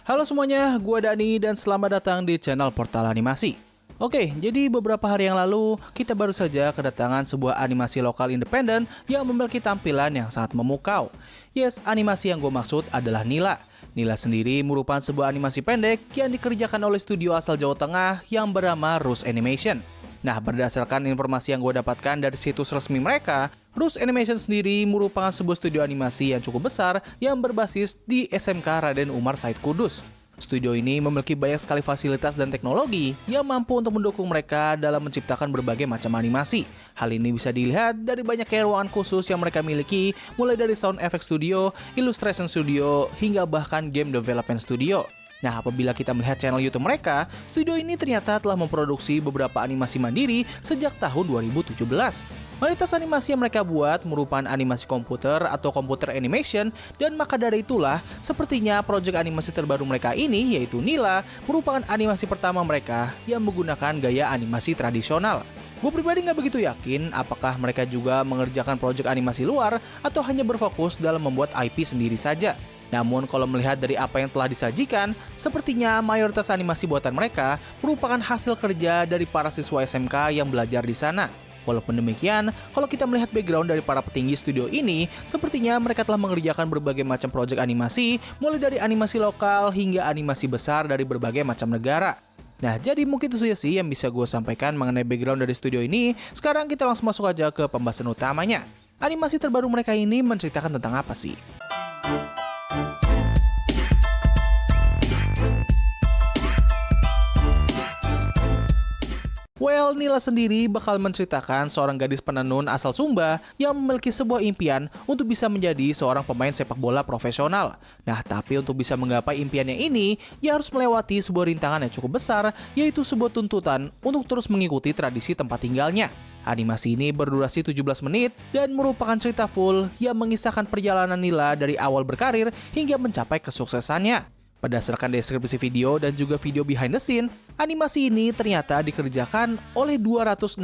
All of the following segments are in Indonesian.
Halo semuanya, gua Dani dan selamat datang di channel Portal Animasi. Oke, jadi beberapa hari yang lalu kita baru saja kedatangan sebuah animasi lokal independen yang memiliki tampilan yang sangat memukau. Yes, animasi yang gue maksud adalah Nila. Nila sendiri merupakan sebuah animasi pendek yang dikerjakan oleh studio asal Jawa Tengah yang bernama Rush Animation. Nah, berdasarkan informasi yang gue dapatkan dari situs resmi mereka, Rush Animation sendiri merupakan sebuah studio animasi yang cukup besar yang berbasis di SMK Raden Umar Said Kudus. Studio ini memiliki banyak sekali fasilitas dan teknologi yang mampu untuk mendukung mereka dalam menciptakan berbagai macam animasi. Hal ini bisa dilihat dari banyaknya ruangan khusus yang mereka miliki, mulai dari sound effect studio, illustration studio, hingga bahkan game development studio. Nah, apabila kita melihat channel YouTube mereka, studio ini ternyata telah memproduksi beberapa animasi mandiri sejak tahun 2017. Mayoritas animasi yang mereka buat merupakan animasi komputer atau computer animation, dan maka dari itulah, sepertinya proyek animasi terbaru mereka ini, yaitu Nila, merupakan animasi pertama mereka yang menggunakan gaya animasi tradisional. Gue pribadi nggak begitu yakin apakah mereka juga mengerjakan proyek animasi luar atau hanya berfokus dalam membuat IP sendiri saja. Namun kalau melihat dari apa yang telah disajikan, sepertinya mayoritas animasi buatan mereka merupakan hasil kerja dari para siswa SMK yang belajar di sana. Walaupun demikian, kalau kita melihat background dari para petinggi studio ini, sepertinya mereka telah mengerjakan berbagai macam proyek animasi, mulai dari animasi lokal hingga animasi besar dari berbagai macam negara. Nah, jadi mungkin itu saja sih yang bisa gue sampaikan mengenai background dari studio ini. Sekarang kita langsung masuk aja ke pembahasan utamanya. Animasi terbaru mereka ini menceritakan tentang apa sih? Well, Nila sendiri bakal menceritakan seorang gadis penenun asal Sumba yang memiliki sebuah impian untuk bisa menjadi seorang pemain sepak bola profesional. Nah, tapi untuk bisa menggapai impiannya ini, ia harus melewati sebuah rintangan yang cukup besar, yaitu sebuah tuntutan untuk terus mengikuti tradisi tempat tinggalnya. Animasi ini berdurasi 17 menit dan merupakan cerita full yang mengisahkan perjalanan Nila dari awal berkarir hingga mencapai kesuksesannya. Berdasarkan deskripsi video dan juga video behind the scene, animasi ini ternyata dikerjakan oleh 265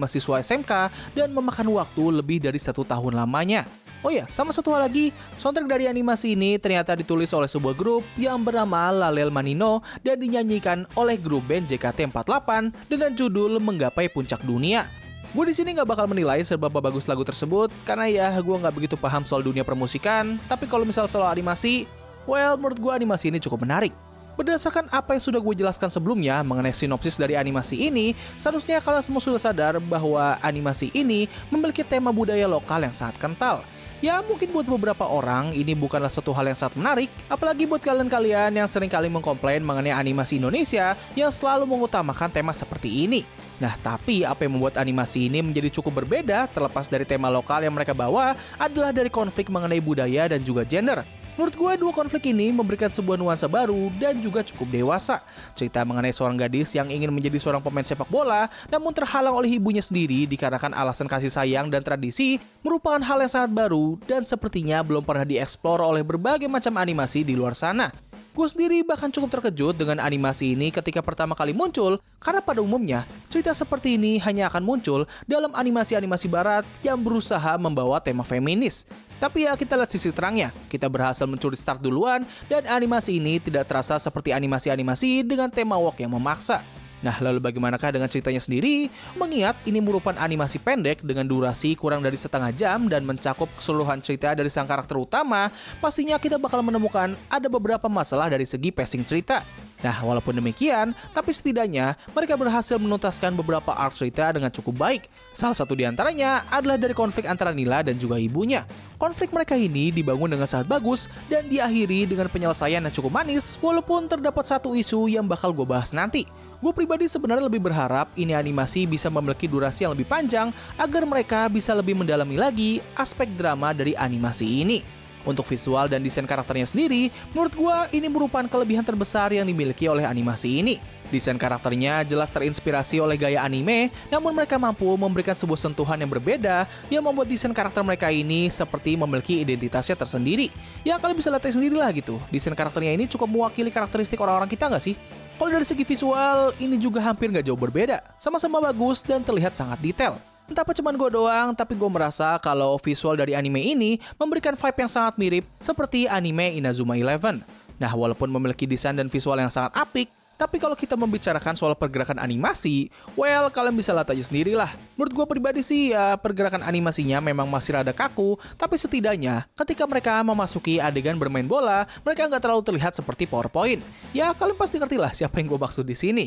siswa SMK dan memakan waktu lebih dari 1 tahun lamanya. Oh ya, sama satu hal lagi, soundtrack dari animasi ini ternyata ditulis oleh sebuah grup yang bernama Lalel Manino dan dinyanyikan oleh grup band JKT48 dengan judul Menggapai Puncak Dunia. Gue di sini nggak bakal menilai seberapa bagus lagu tersebut karena ya gue nggak begitu paham soal dunia permusikan, tapi kalau misal soal animasi, well, menurut gue animasi ini cukup menarik. Berdasarkan apa yang sudah gue jelaskan sebelumnya mengenai sinopsis dari animasi ini, seharusnya kalian semua sudah sadar bahwa animasi ini memiliki tema budaya lokal yang sangat kental. Ya, mungkin buat beberapa orang ini bukanlah suatu hal yang sangat menarik, apalagi buat kalian-kalian yang sering kali mengkomplain mengenai animasi Indonesia yang selalu mengutamakan tema seperti ini. Nah, tapi apa yang membuat animasi ini menjadi cukup berbeda terlepas dari tema lokal yang mereka bawa adalah dari konflik mengenai budaya dan juga gender. Menurut gue, dua konflik ini memberikan sebuah nuansa baru dan juga cukup dewasa. Cerita mengenai seorang gadis yang ingin menjadi seorang pemain sepak bola, namun terhalang oleh ibunya sendiri dikarenakan alasan kasih sayang dan tradisi, merupakan hal yang sangat baru dan sepertinya belum pernah dieksplor oleh berbagai macam animasi di luar sana. Gue sendiri bahkan cukup terkejut dengan animasi ini ketika pertama kali muncul, karena pada umumnya, cerita seperti ini hanya akan muncul dalam animasi-animasi barat yang berusaha membawa tema feminis. Tapi ya, kita lihat sisi terangnya, kita berhasil mencuri start duluan, dan animasi ini tidak terasa seperti animasi-animasi dengan tema woke yang memaksa. Nah, lalu bagaimanakah dengan ceritanya sendiri? Mengingat ini merupakan animasi pendek dengan durasi kurang dari setengah jam dan mencakup keseluruhan cerita dari sang karakter utama, pastinya kita bakal menemukan ada beberapa masalah dari segi pacing cerita. Nah, walaupun demikian, tapi setidaknya mereka berhasil menuntaskan beberapa arc cerita dengan cukup baik. Salah satu di antaranya adalah dari konflik antara Nila dan juga ibunya. Konflik mereka ini dibangun dengan sangat bagus dan diakhiri dengan penyelesaian yang cukup manis, walaupun terdapat satu isu yang bakal gue bahas nanti. Gue pribadi sebenarnya lebih berharap ini animasi bisa memiliki durasi yang lebih panjang agar mereka bisa lebih mendalami lagi aspek drama dari animasi ini. Untuk visual dan desain karakternya sendiri, menurut gue ini merupakan kelebihan terbesar yang dimiliki oleh animasi ini. Desain karakternya jelas terinspirasi oleh gaya anime, namun mereka mampu memberikan sebuah sentuhan yang berbeda yang membuat desain karakter mereka ini seperti memiliki identitasnya tersendiri. Ya, kalian bisa lihat sendiri lah gitu, desain karakternya ini cukup mewakili karakteristik orang-orang kita nggak sih? Kalau dari segi visual, ini juga hampir nggak jauh berbeda, sama-sama bagus dan terlihat sangat detail. Entah apa cuman gue doang, tapi gue merasa kalau visual dari anime ini memberikan vibe yang sangat mirip seperti anime Inazuma Eleven. Nah, walaupun memiliki desain dan visual yang sangat apik, tapi kalau kita membicarakan soal pergerakan animasi, well, kalian bisa lihat aja sendiri lah. Menurut gue pribadi sih, ya pergerakan animasinya memang masih rada kaku, tapi setidaknya ketika mereka memasuki adegan bermain bola, mereka nggak terlalu terlihat seperti PowerPoint. Ya, kalian pasti ngerti lah siapa yang gue maksud di sini.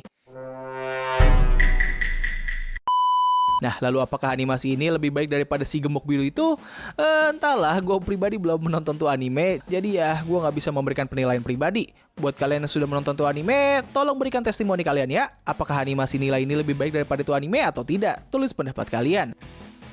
Nah, lalu apakah animasi ini lebih baik daripada si gemuk biru itu? Entahlah, gue pribadi belum menonton tuh anime, jadi ya gue nggak bisa memberikan penilaian pribadi. Buat kalian yang sudah menonton tuh anime, tolong berikan testimoni kalian ya. Apakah animasi nilai ini lebih baik daripada tuh anime atau tidak? Tulis pendapat kalian.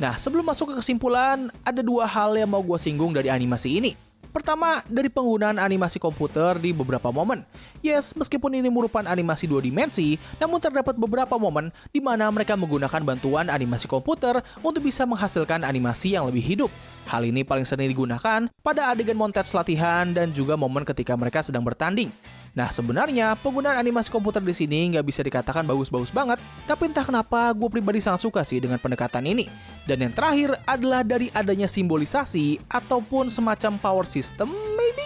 Nah, sebelum masuk ke kesimpulan, ada dua hal yang mau gue singgung dari animasi ini. Pertama, dari penggunaan animasi komputer di beberapa momen. Yes, meskipun ini merupakan animasi 2 dimensi, namun terdapat beberapa momen di mana mereka menggunakan bantuan animasi komputer untuk bisa menghasilkan animasi yang lebih hidup. Hal ini paling sering digunakan pada adegan montage latihan dan juga momen ketika mereka sedang bertanding. Nah, sebenarnya penggunaan animasi komputer di sini nggak bisa dikatakan bagus-bagus banget, tapi entah kenapa gue pribadi sangat suka sih dengan pendekatan ini. Dan yang terakhir adalah dari adanya simbolisasi ataupun semacam power system, maybe?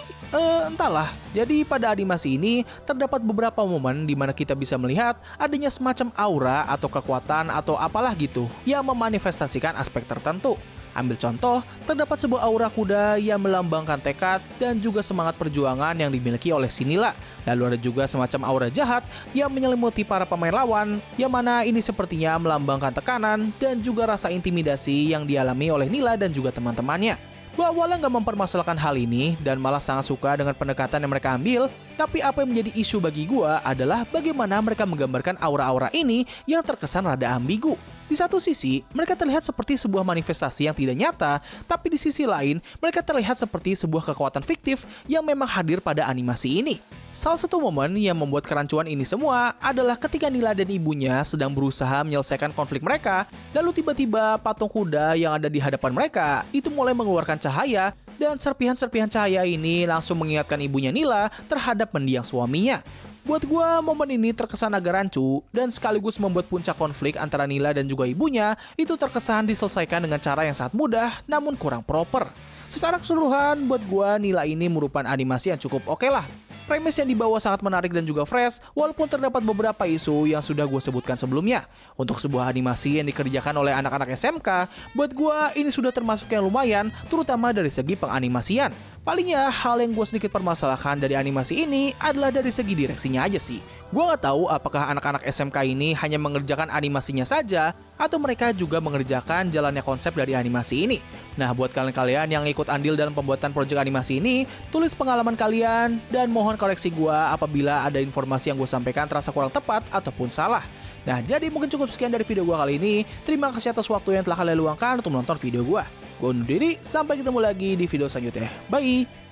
Entahlah. Jadi pada animasi ini terdapat beberapa momen di mana kita bisa melihat adanya semacam aura atau kekuatan atau apalah gitu yang memanifestasikan aspek tertentu. Ambil contoh, terdapat sebuah aura kuda yang melambangkan tekad dan juga semangat perjuangan yang dimiliki oleh si Nila. Lalu ada juga semacam aura jahat yang menyelimuti para pemain lawan, yang mana ini sepertinya melambangkan tekanan dan juga rasa intimidasi yang dialami oleh Nila dan juga teman-temannya. Gue awalnya nggak mempermasalahkan hal ini dan malah sangat suka dengan pendekatan yang mereka ambil, tapi apa yang menjadi isu bagi gue adalah bagaimana mereka menggambarkan aura-aura ini yang terkesan rada ambigu. Di satu sisi, mereka terlihat seperti sebuah manifestasi yang tidak nyata, tapi di sisi lain, mereka terlihat seperti sebuah kekuatan fiktif yang memang hadir pada animasi ini. Salah satu momen yang membuat kerancuan ini semua adalah ketika Nila dan ibunya sedang berusaha menyelesaikan konflik mereka, lalu tiba-tiba patung kuda yang ada di hadapan mereka itu mulai mengeluarkan cahaya, dan serpihan-serpihan cahaya ini langsung mengingatkan ibunya Nila terhadap mendiang suaminya. Buat gue, momen ini terkesan agak rancu dan sekaligus membuat puncak konflik antara Nila dan juga ibunya itu terkesan diselesaikan dengan cara yang sangat mudah namun kurang proper. Secara keseluruhan, buat gue Nila ini merupakan animasi yang cukup oke lah. Premis yang dibawa sangat menarik dan juga fresh, walaupun terdapat beberapa isu yang sudah gue sebutkan sebelumnya. Untuk sebuah animasi yang dikerjakan oleh anak-anak SMK, buat gue ini sudah termasuk yang lumayan, terutama dari segi penganimasian. Palingnya, hal yang gue sedikit permasalahkan dari animasi ini adalah dari segi direksinya aja sih. Gue gak tahu apakah anak-anak SMK ini hanya mengerjakan animasinya saja, atau mereka juga mengerjakan jalannya konsep dari animasi ini. Nah, buat kalian-kalian yang ikut andil dalam pembuatan proyek animasi ini, tulis pengalaman kalian dan mohon koreksi gue apabila ada informasi yang gue sampaikan terasa kurang tepat ataupun salah. Nah, jadi mungkin cukup sekian dari video gue kali ini. Terima kasih atas waktu yang telah kalian luangkan untuk menonton video gue. Gue undur diri, sampai ketemu lagi di video selanjutnya. Bye!